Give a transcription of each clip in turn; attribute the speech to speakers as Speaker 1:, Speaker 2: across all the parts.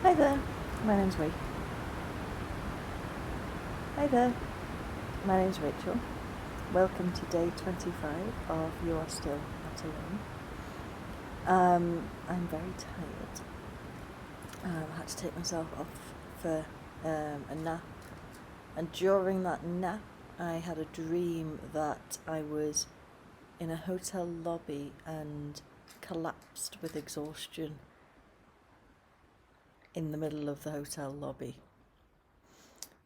Speaker 1: Hi there, my name's Rachel. Hi there, my name's Rachel. Welcome to day 25 of You Are Still Not Alone. I'm very tired. I had to take myself off for a nap, and during that nap I had a dream that I was in a hotel lobby and collapsed with exhaustion in the middle of the hotel lobby.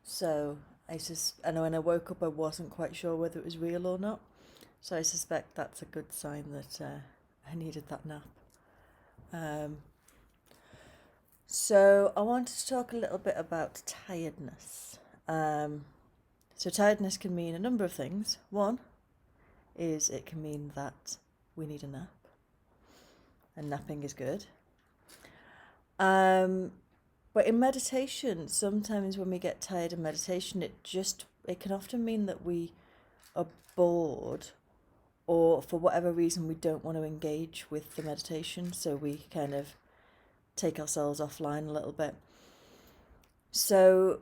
Speaker 1: So and when I woke up I wasn't quite sure whether it was real or not. So I suspect that's a good sign that I needed that nap. So I wanted to talk a little bit about tiredness. So tiredness can mean a number of things. One is it can mean that we need a nap, and napping is good. But in meditation, sometimes when we get tired in meditation, it can often mean that we are bored, or for whatever reason we don't want to engage with the meditation, so we kind of take ourselves offline a little bit. So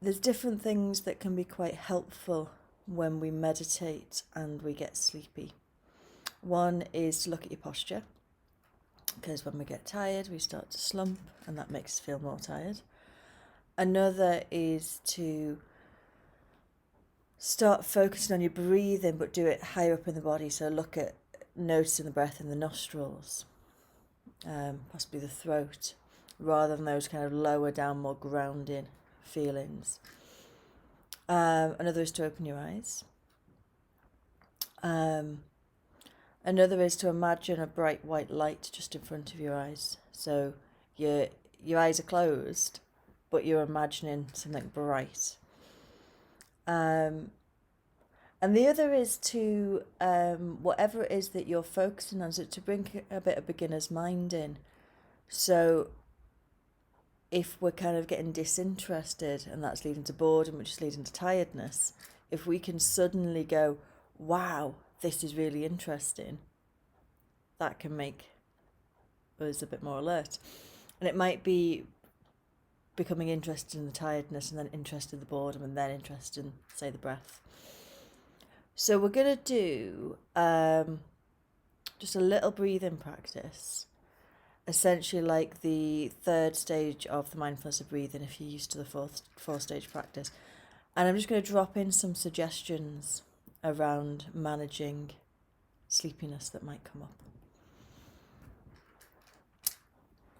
Speaker 1: there's different things that can be quite helpful when we meditate and we get sleepy. One is to look at your posture, because when we get tired we start to slump and that makes us feel more tired. Another is to start focusing on your breathing, but do it higher up in the body. So look at noticing the breath in the nostrils, possibly the throat, rather than those kind of lower down, more grounding feelings. Another is to open your eyes. Another is to imagine a bright white light just in front of your eyes. So your eyes are closed, but you're imagining something bright. And the other is to, whatever it is that you're focusing on, so to bring a bit of beginner's mind in. So if we're kind of getting disinterested and that's leading to boredom, which is leading to tiredness, if we can suddenly go, wow, this is really interesting, that can make us a bit more alert. And it might be becoming interested in the tiredness and then interested in the boredom and then interested in, say, the breath. So we're going to do just a little breathing practice, essentially like the third stage of the mindfulness of breathing if you're used to the fourth stage practice. And I'm just going to drop in some suggestions around managing sleepiness that might come up.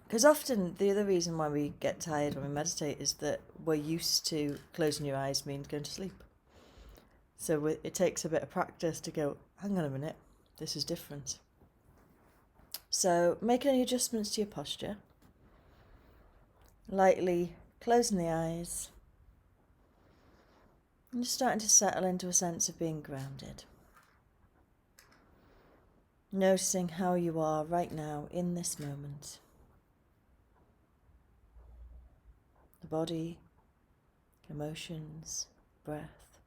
Speaker 1: Because often the other reason why we get tired when we meditate is that we're used to closing your eyes means going to sleep. So it takes a bit of practice to go, hang on a minute, this is different. So make any adjustments to your posture. Lightly closing the eyes. And just starting to settle into a sense of being grounded. Noticing how you are right now in this moment. The body, emotions, breath.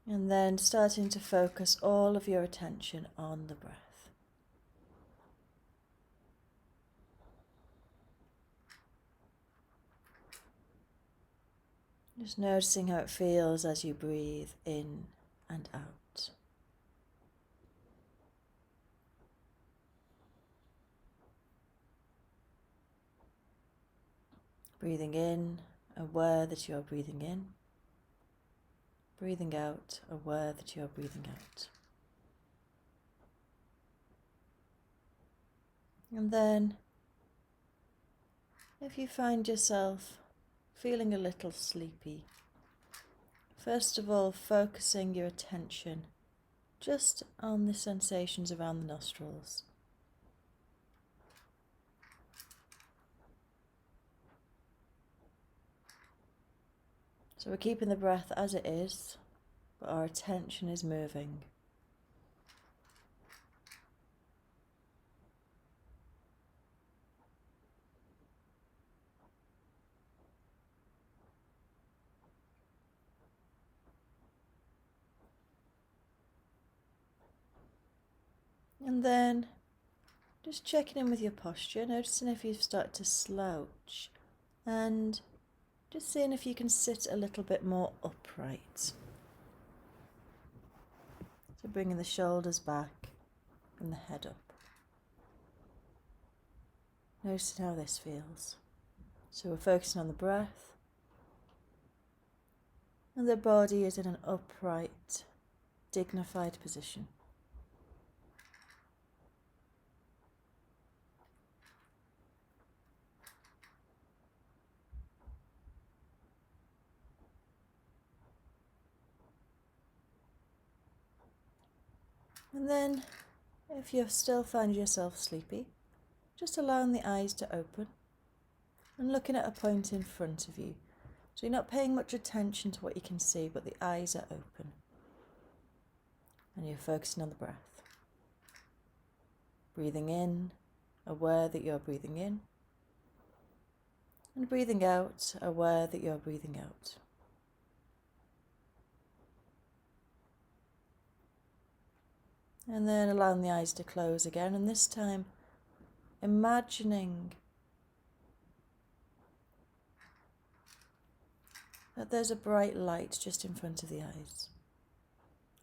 Speaker 1: And then starting to focus all of your attention on the breath. Just noticing how it feels as you breathe in and out. Breathing in, aware that you are breathing in. Breathing out, aware that you are breathing out. And then, if you find yourself feeling a little sleepy, first of all, focusing your attention just on the sensations around the nostrils. So we're keeping the breath as it is, but our attention is moving. And then just checking in with your posture, noticing if you've started to slouch, and just seeing if you can sit a little bit more upright. So bringing the shoulders back and the head up. Noticing how this feels. So we're focusing on the breath, and the body is in an upright, dignified position. And then, if you still find yourself sleepy, just allowing the eyes to open and looking at a point in front of you. So you're not paying much attention to what you can see, but the eyes are open. And you're focusing on the breath. Breathing in, aware that you're breathing in. And breathing out, aware that you're breathing out. And then allowing the eyes to close again, and this time imagining that there's a bright light just in front of the eyes.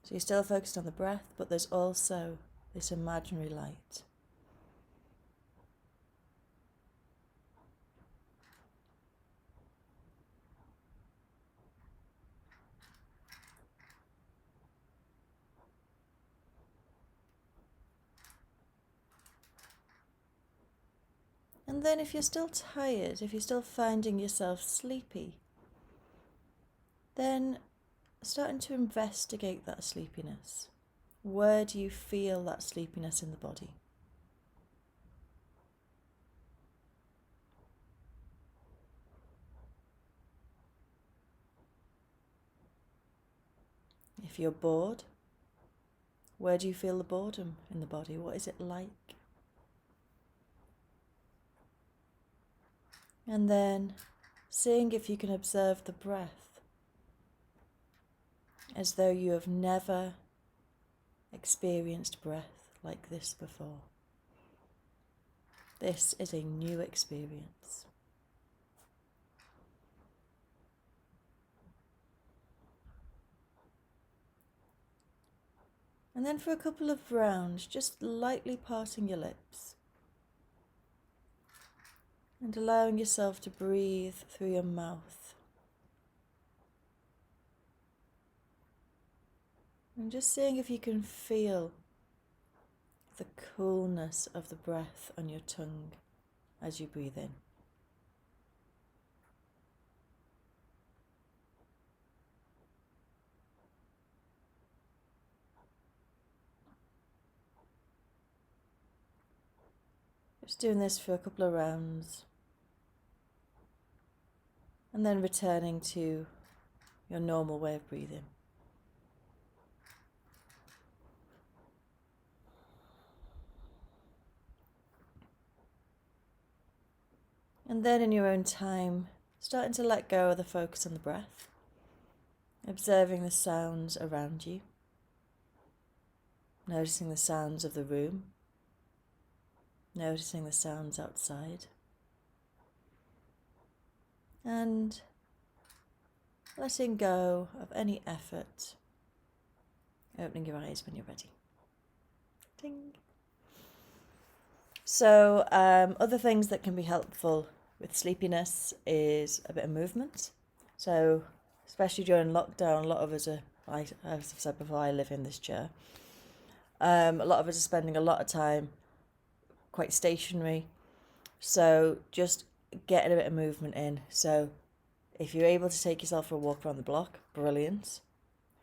Speaker 1: So you're still focused on the breath, but there's also this imaginary light. And then if you're still tired, if you're still finding yourself sleepy, then starting to investigate that sleepiness. Where do you feel that sleepiness in the body? If you're bored, where do you feel the boredom in the body? What is it like? And then seeing if you can observe the breath as though you have never experienced breath like this before. This is a new experience. And then for a couple of rounds, just lightly parting your lips and allowing yourself to breathe through your mouth. And just seeing if you can feel the coolness of the breath on your tongue as you breathe in. Just doing this for a couple of rounds. And then returning to your normal way of breathing. And then in your own time, starting to let go of the focus on the breath, observing the sounds around you, noticing the sounds of the room, noticing the sounds outside, and letting go of any effort, opening your eyes when you're ready. Ding. So other things that can be helpful with sleepiness is a bit of movement. So especially during lockdown, a lot of us are, as I've said before, I live in this chair. A lot of us are spending a lot of time quite stationary. So just getting a bit of movement in. So if you're able to take yourself for a walk around the block, brilliant.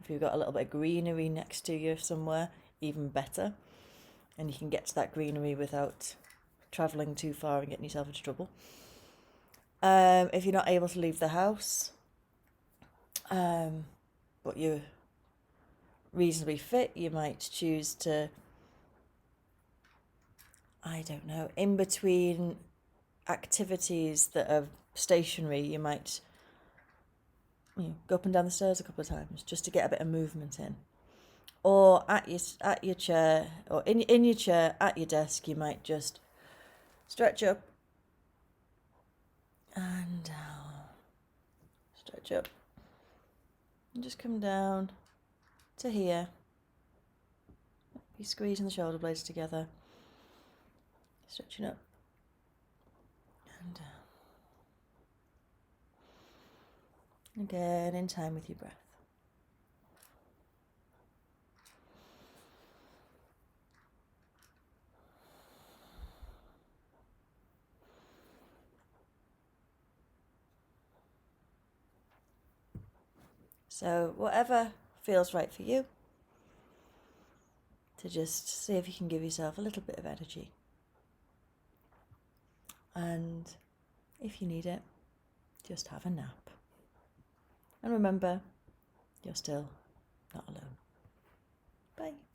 Speaker 1: If you've got a little bit of greenery next to you somewhere, even better. And you can get to that greenery without travelling too far and getting yourself into trouble. If you're not able to leave the house, but you're reasonably fit, you might choose to, I don't know, in between activities that are stationary, you might go up and down the stairs a couple of times just to get a bit of movement in. Or at your chair, or in your chair at your desk, you might just stretch up and down. Stretch up and just come down to here. Be squeezing the shoulder blades together, stretching up and down. Again, in time with your breath. So whatever feels right for you, to just see if you can give yourself a little bit of energy. And if you need it, just have a nap. And remember, you're still not alone. Bye.